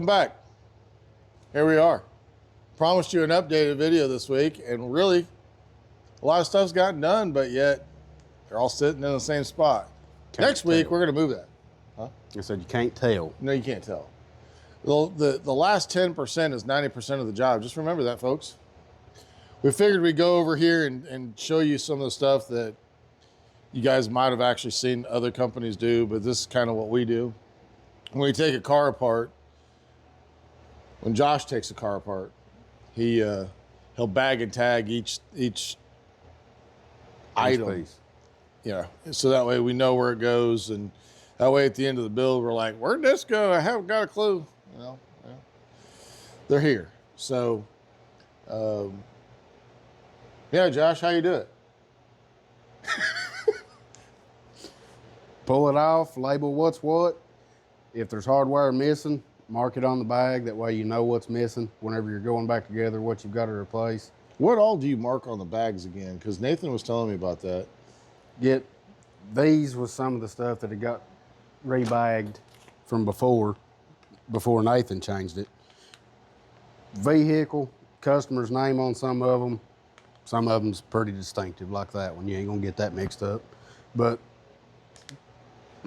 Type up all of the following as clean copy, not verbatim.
Welcome back. Here we are. Promised you an updated video this week, and really, a lot of stuff's gotten done, but yet they're all sitting in the same spot. Next week, we're going to move that. Huh? I said you can't tell. No, you can't tell. The last 10% is 90% of the job. Just remember that, folks. We figured we'd go over here and show you some of the stuff that you guys might have actually seen other companies do, but this is kind of what we do. When we take a car apart, when Josh takes a car apart, he'll bag and tag each item. Piece. Yeah, so that way we know where it goes, and that way at the end of the build, we're like, where'd this go? I haven't got a clue. You know, yeah. They're here. So, yeah, Josh, how you do it? Pull it off, label what's what. If there's hardware missing, mark it on the bag. That way you know what's missing whenever you're going back together, what you've got to replace. What all do you mark on the bags again? Because Nathan was telling me about that. These was some of the stuff that had got rebagged from before Nathan changed it. Vehicle, customer's name on some of them. Some of them's pretty distinctive like that one. You ain't gonna get that mixed up. But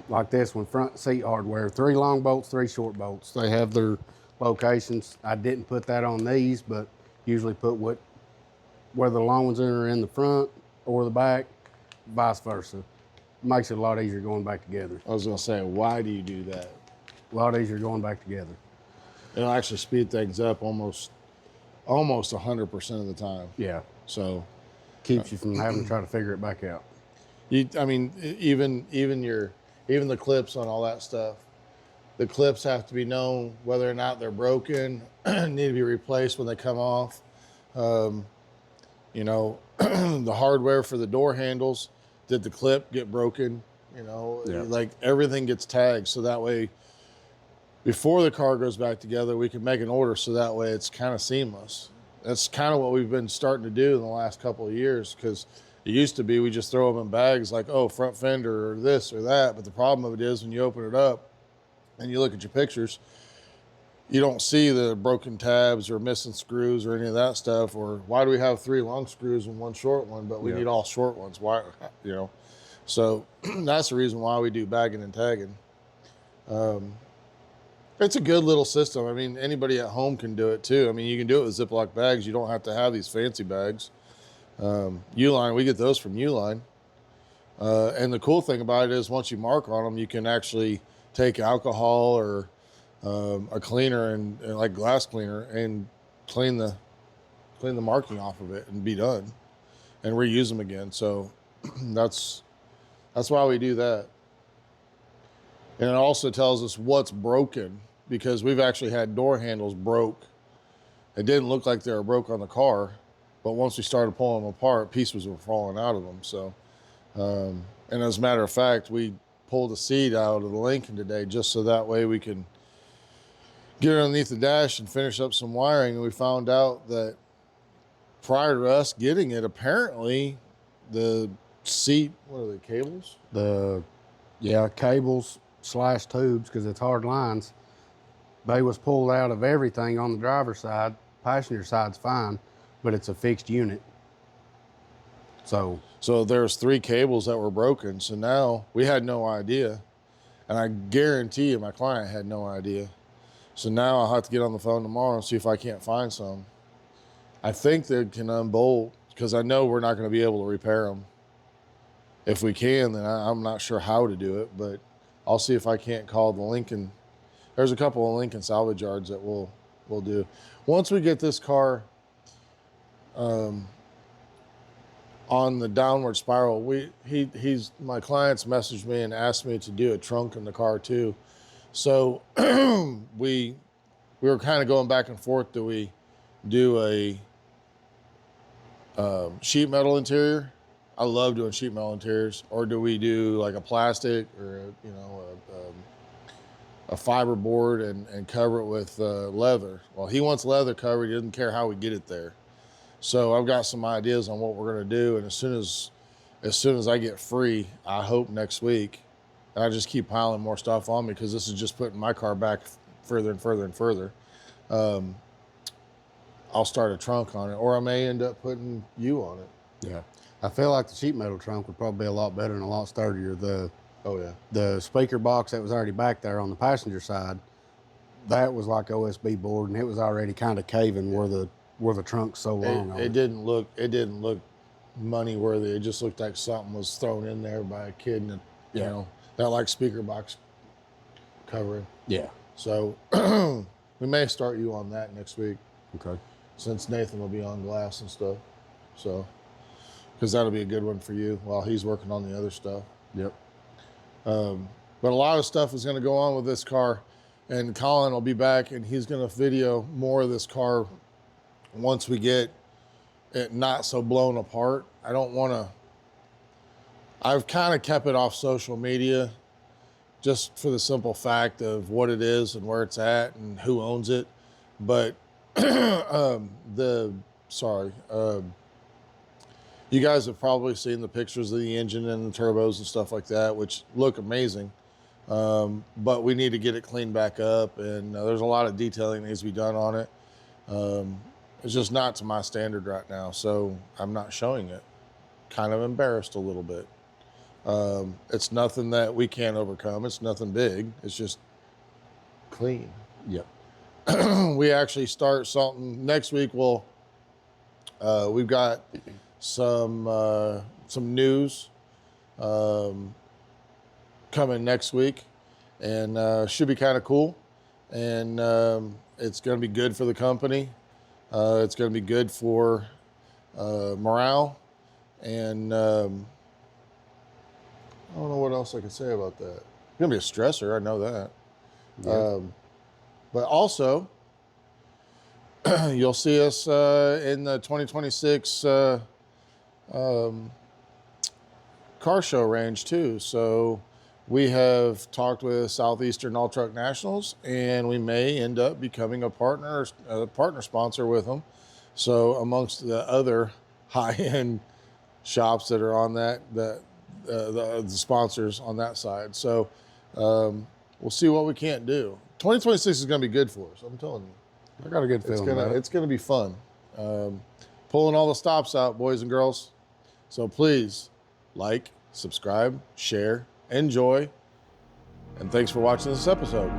like this one, front seat hardware, 3 long bolts, 3 short bolts. They have their locations. I didn't put that on these, but usually put where the long ones are in the front or the back, vice versa. Makes it a lot easier going back together. I was gonna say, why do you do that? A lot easier going back together. It'll actually speed things up almost 100% of the time. Yeah. So keeps you from having to try to figure it back out. I mean, even the clips on all that stuff, the clips have to be known whether or not they're broken, need to be replaced when they come off. You know, the hardware for the door handles, did the clip get broken? You know, yeah. Like everything gets tagged, so that way before the car goes back together, we can make an order so that way it's kind of seamless. That's kind of what we've been starting to do in the last couple of years, because it used to be we just throw them in bags like, oh, front fender or this or that. But the problem of it is when you open it up and you look at your pictures, you don't see the broken tabs or missing screws or any of that stuff. Or why do we have 3 long screws and 1 short one, but we need all short ones? Why, you know? So that's the reason why we do bagging and tagging. It's a good little system. I mean, anybody at home can do it too. I mean, you can do it with Ziploc bags. You don't have to have these fancy bags. Uline, we get those from Uline. And the cool thing about it is once you mark on them, you can actually take alcohol or a cleaner and like glass cleaner and clean the marking off of it and be done and reuse them again. So that's why we do that. And it also tells us what's broken, because we've actually had door handles broke. It didn't look like they were broke on the car, but once we started pulling them apart, pieces were falling out of them. So, and as a matter of fact, we pulled a seat out of the Lincoln today just so that way we can get it underneath the dash and finish up some wiring. And we found out that prior to us getting it, apparently the seat, what are they, cables? Cables / tubes, because it's hard lines. They was pulled out of everything on the driver's side. Passenger side's fine, but it's a fixed unit. So there's 3 cables that were broken. So now we had no idea. And I guarantee you my client had no idea. So now I'll have to get on the phone tomorrow and see if I can't find some. I think they can unbolt, because I know we're not going to be able to repair them. If we can, then I'm not sure how to do it, but I'll see if I can't call the Lincoln. There's a couple of Lincoln salvage yards that we'll do. Once we get this car on the downward spiral, my clients messaged me and asked me to do a trunk in the car too. So we were kind of going back and forth. Do we do a sheet metal interior? I love doing sheet metal interiors. Or do we do like a plastic or a fiber board and cover it with leather? Well, he wants leather covered. He doesn't care how we get it there. So I've got some ideas on what we're going to do. And as soon as I get free, I hope next week, and I just keep piling more stuff on me, because this is just putting my car back further and further and further, I'll start a trunk on it, or I may end up putting you on it. Yeah. I feel like the sheet metal trunk would probably be a lot better and a lot sturdier. The speaker box that was already back there on the passenger side, that was like OSB board, and it was already kind of caving where the trunk's so long. It didn't look money worthy. It just looked like something was thrown in there by a kid, and you know, that like speaker box covering. Yeah. So we may start you on that next week. Okay. Since Nathan will be on glass and stuff, so because that'll be a good one for you while he's working on the other stuff. Yep. But a lot of stuff is going to go on with this car, and Colin will be back, and he's going to video more of this car once we get it not so blown apart. I don't want to. I've kind of kept it off social media, just for the simple fact of what it is and where it's at and who owns it, but. You guys have probably seen the pictures of the engine and the turbos and stuff like that, which look amazing. But we need to get it cleaned back up, and there's a lot of detailing that needs to be done on it. It's just not to my standard right now, so I'm not showing it. Kind of embarrassed a little bit. It's nothing that we can't overcome. It's nothing big. It's just clean. Yep. We actually start something next week. We've got some news coming next week, and should be kind of cool. And it's going to be good for the company. It's going to be good for morale, and I don't know what else I can say about that. It's going to be a stressor. I know that. Yeah. But also, you'll see us in the 2026 car show range too. So we have talked with Southeastern All Truck Nationals, and we may end up becoming a partner sponsor with them. So amongst the other high-end shops that are on the sponsors on that side. So we'll see what we can't do. 2026 is going to be good for us. I'm telling you. I got a good feeling. It's going to be fun. Pulling all the stops out, boys and girls. So please like, subscribe, share, enjoy, and thanks for watching this episode.